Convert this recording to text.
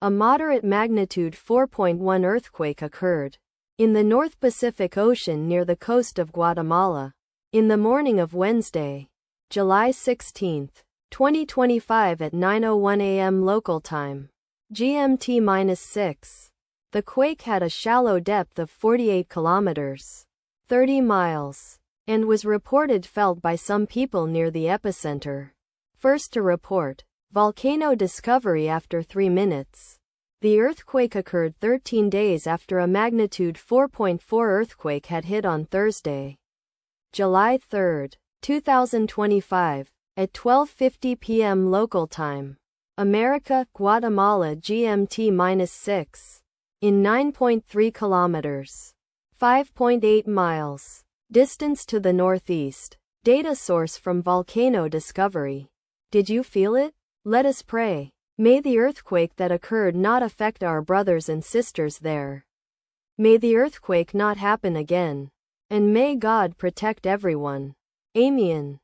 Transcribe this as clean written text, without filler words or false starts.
A moderate magnitude 4.1 earthquake occurred in the North Pacific Ocean near the coast of Guatemala in the morning of Wednesday, July 16, 2025 at 9:01 a.m. local time, GMT-6. The quake had a shallow depth of 48 kilometers, 30 miles, and was reported felt by some people near the epicenter. First to report volcano discovery after 3 minutes. The earthquake occurred 13 days after a magnitude 4.4 earthquake had hit on Thursday, July 3, 2025, at 12:50 p.m. local time, America, Guatemala GMT-6, in 9.3 kilometers, 5.8 miles, distance to the northeast. Data source from volcano discovery. Did you feel it? Let us pray. May the earthquake that occurred not affect our brothers and sisters there. May the earthquake not happen again. And may God protect everyone. Amen.